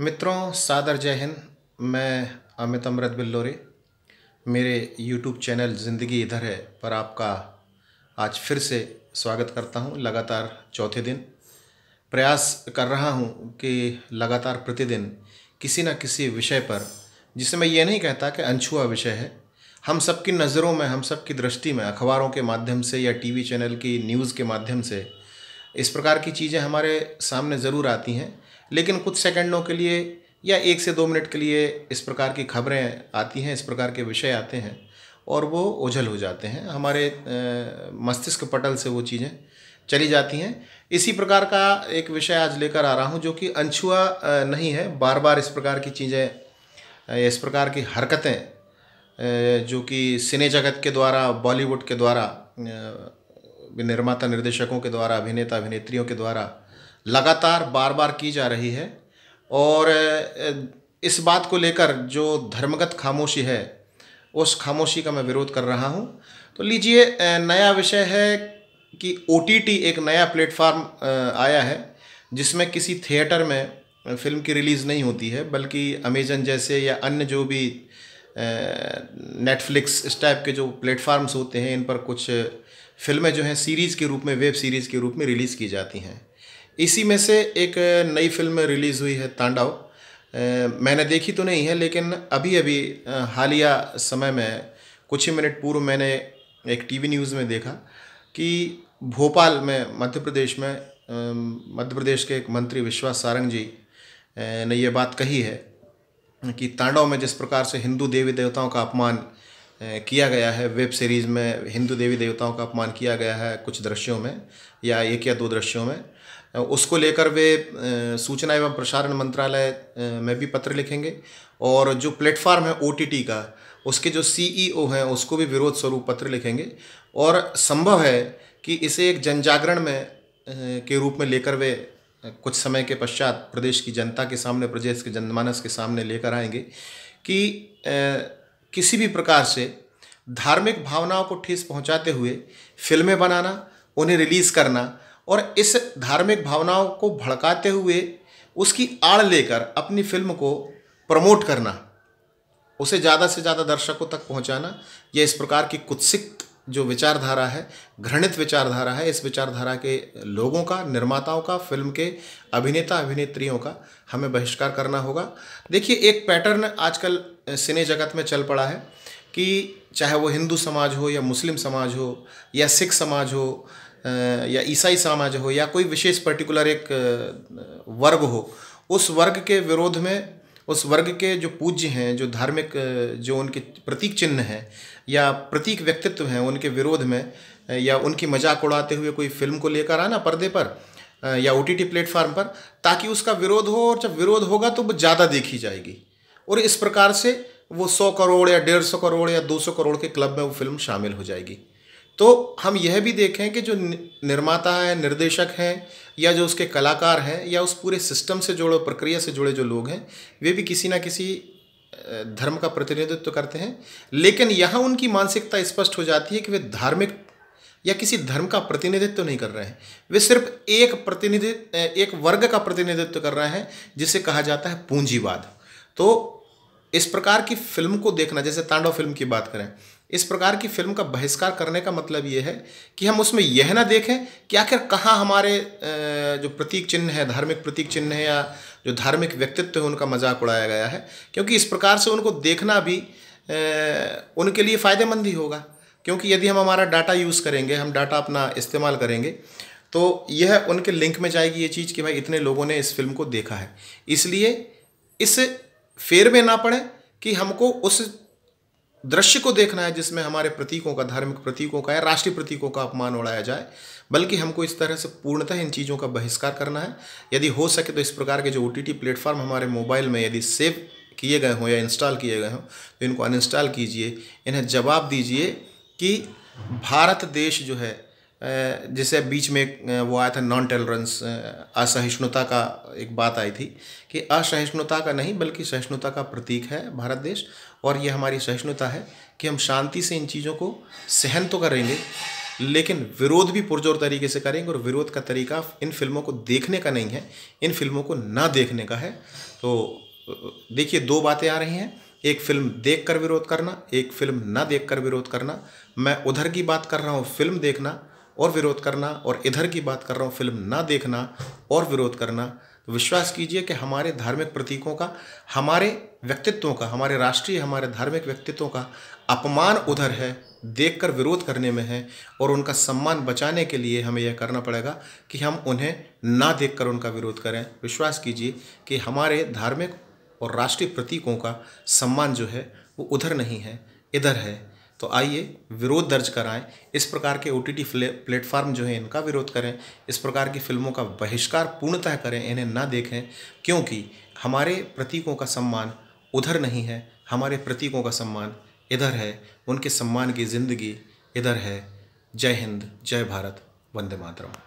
मित्रों, सादर जय हिंद। मैं अमित अमृत बिल्लोरे। मेरे यूट्यूब चैनल ज़िंदगी इधर है पर आपका आज फिर से स्वागत करता हूं। लगातार चौथे दिन प्रयास कर रहा हूं कि लगातार प्रतिदिन किसी न किसी विषय पर, जिसे मैं ये नहीं कहता कि अनछुआ विषय है, हम सबकी नज़रों में, हम सबकी दृष्टि में, अखबारों के माध्यम से या टीवी चैनल की न्यूज़ के माध्यम से इस प्रकार की चीज़ें हमारे सामने ज़रूर आती हैं। लेकिन कुछ सेकंडों के लिए या 1 से 2 मिनट के लिए इस प्रकार की खबरें आती हैं, इस प्रकार के विषय आते हैं और वो ओझल हो जाते हैं, हमारे मस्तिष्क पटल से वो चीज़ें चली जाती हैं। इसी प्रकार का एक विषय आज लेकर आ रहा हूँ जो कि अनछुआ नहीं है। बार बार इस प्रकार की चीज़ें, इस प्रकार की हरकतें जो कि सिने जगत के द्वारा, बॉलीवुड के द्वारा, निर्माता निर्देशकों के द्वारा, अभिनेता अभिनेत्रियों के द्वारा लगातार बार बार की जा रही है। और इस बात को लेकर जो धर्मगत खामोशी है, उस खामोशी का मैं विरोध कर रहा हूँ। तो लीजिए, नया विषय है कि OTT एक नया प्लेटफार्म आया है जिसमें किसी थिएटर में फ़िल्म की रिलीज़ नहीं होती है, बल्कि अमेजन जैसे या अन्य जो भी नेटफ्लिक्स इस टाइप के जो प्लेटफार्म्स होते हैं, इन पर कुछ फिल्में जो हैं सीरीज़ के रूप में, वेब सीरीज़ के रूप में रिलीज़ की जाती हैं। इसी में से एक नई फिल्म रिलीज़ हुई है, तांडव। मैंने देखी तो नहीं है, लेकिन अभी अभी हालिया समय में कुछ ही मिनट पूर्व मैंने एक टीवी न्यूज़ में देखा कि भोपाल में, मध्य प्रदेश में, मध्य प्रदेश के एक मंत्री विश्वास सारंग जी ने ये बात कही है कि तांडव में जिस प्रकार से हिंदू देवी देवताओं का अपमान किया गया है, वेब सीरीज़ में हिंदू देवी देवताओं का अपमान किया गया है कुछ दृश्यों में या 1 या 2 दृश्यों में, उसको लेकर वे सूचना एवं प्रसारण मंत्रालय में भी पत्र लिखेंगे और जो प्लेटफार्म है OTT का, उसके जो CEO हैं उसको भी विरोध स्वरूप पत्र लिखेंगे। और संभव है कि इसे एक जन जागरण में के रूप में लेकर वे कुछ समय के पश्चात प्रदेश की जनता के सामने, प्रदेश के जनमानस के सामने लेकर आएंगे कि किसी भी प्रकार से धार्मिक भावनाओं को ठेस पहुंचाते हुए फिल्में बनाना, उन्हें रिलीज़ करना और इस धार्मिक भावनाओं को भड़काते हुए उसकी आड़ लेकर अपनी फिल्म को प्रमोट करना, उसे ज़्यादा से ज़्यादा दर्शकों तक पहुंचाना, यह इस प्रकार की कुत्सित जो विचारधारा है, घृणित विचारधारा है, इस विचारधारा के लोगों का, निर्माताओं का, फिल्म के अभिनेता अभिनेत्रियों का हमें बहिष्कार करना होगा। देखिए, एक पैटर्न आजकल सिने जगत में चल पड़ा है कि चाहे वो हिंदू समाज हो या मुस्लिम समाज हो या सिख समाज हो या ईसाई समाज हो या कोई विशेष पर्टिकुलर एक वर्ग हो, उस वर्ग के विरोध में, उस वर्ग के जो पूज्य हैं, जो धार्मिक, जो उनके प्रतीक चिन्ह हैं या प्रतीक व्यक्तित्व हैं, उनके विरोध में या उनकी मजाक उड़ाते हुए कोई फिल्म को लेकर आना पर्दे पर या OTT प्लेटफार्म पर, ताकि उसका विरोध हो, और जब विरोध होगा तो वो ज़्यादा देखी जाएगी और इस प्रकार से वो 100 करोड़ या 150 करोड़ या 200 करोड़ के क्लब में वो फिल्म शामिल हो जाएगी। तो हम यह भी देखें कि जो निर्माता हैं, निर्देशक हैं या जो उसके कलाकार हैं या उस पूरे सिस्टम से जुड़े, प्रक्रिया से जुड़े जो लोग हैं, वे भी किसी ना किसी धर्म का प्रतिनिधित्व करते हैं। लेकिन यहाँ उनकी मानसिकता स्पष्ट हो जाती है कि वे धार्मिक या किसी धर्म का प्रतिनिधित्व नहीं कर रहे हैं, वे सिर्फ एक वर्ग का प्रतिनिधित्व कर रहे हैं जिसे कहा जाता है पूंजीवाद। तो इस प्रकार की फिल्म को देखना, जैसे तांडव फिल्म की बात करें, इस प्रकार की फिल्म का बहिष्कार करने का मतलब ये है कि हम उसमें यह ना देखें कि आखिर कहाँ हमारे जो प्रतीक चिन्ह है, धार्मिक प्रतीक चिन्ह है या जो धार्मिक व्यक्तित्व है, उनका मजाक उड़ाया गया है, क्योंकि इस प्रकार से उनको देखना भी उनके लिए फ़ायदेमंद ही होगा। क्योंकि यदि हम हमारा डाटा यूज़ करेंगे, हम डाटा अपना इस्तेमाल करेंगे, तो यह उनके लिंक में जाएगी ये चीज़ कि भाई इतने लोगों ने इस फिल्म को देखा है। इसलिए इस फेर में ना पड़े कि हमको उस दृश्य को देखना है जिसमें हमारे प्रतीकों का, धार्मिक प्रतीकों का या राष्ट्रीय प्रतीकों का अपमान उड़ाया जाए, बल्कि हमको इस तरह से पूर्णतः इन चीज़ों का बहिष्कार करना है। यदि हो सके तो इस प्रकार के जो OTT प्लेटफार्म हमारे मोबाइल में यदि सेव किए गए हों या इंस्टॉल किए गए हों, तो इनको अनइंस्टॉल कीजिए। इन्हें जवाब दीजिए कि भारत देश जो है, जिसे बीच में वो आया था नॉन टॉलरेंस, असहिष्णुता का एक बात आई थी कि असहिष्णुता का नहीं बल्कि सहिष्णुता का प्रतीक है भारत देश, और ये हमारी सहिष्णुता है कि हम शांति से इन चीज़ों को सहन तो करेंगे, लेकिन विरोध भी पुरजोर तरीके से करेंगे, और विरोध का तरीका इन फिल्मों को देखने का नहीं है, इन फिल्मों को ना देखने का है। तो देखिए, दो बातें आ रही हैं, एक फिल्म देख कर विरोध करना, एक फिल्म ना देख कर विरोध करना। मैं उधर की बात कर रहा हूँ फिल्म देखना और विरोध करना, और इधर की बात कर रहा हूँ फिल्म ना देखना और विरोध करना। तो विश्वास कीजिए कि हमारे धार्मिक प्रतीकों का, हमारे व्यक्तित्वों का, हमारे राष्ट्रीय, हमारे धार्मिक व्यक्तित्वों का अपमान उधर है, देखकर विरोध करने में है, और उनका सम्मान बचाने के लिए हमें यह करना पड़ेगा कि हम उन्हें ना देखकर उनका विरोध करें। विश्वास कीजिए कि हमारे धार्मिक और राष्ट्रीय प्रतीकों का सम्मान जो है वो उधर नहीं है, इधर है। तो आइए विरोध दर्ज कराएं, इस प्रकार के OTT प्लेटफार्म जो है इनका विरोध करें, इस प्रकार की फिल्मों का बहिष्कार पूर्णतः करें, इन्हें ना देखें, क्योंकि हमारे प्रतीकों का सम्मान उधर नहीं है, हमारे प्रतीकों का सम्मान इधर है, उनके सम्मान की ज़िंदगी इधर है। जय हिंद, जय भारत, वंदे मातरम।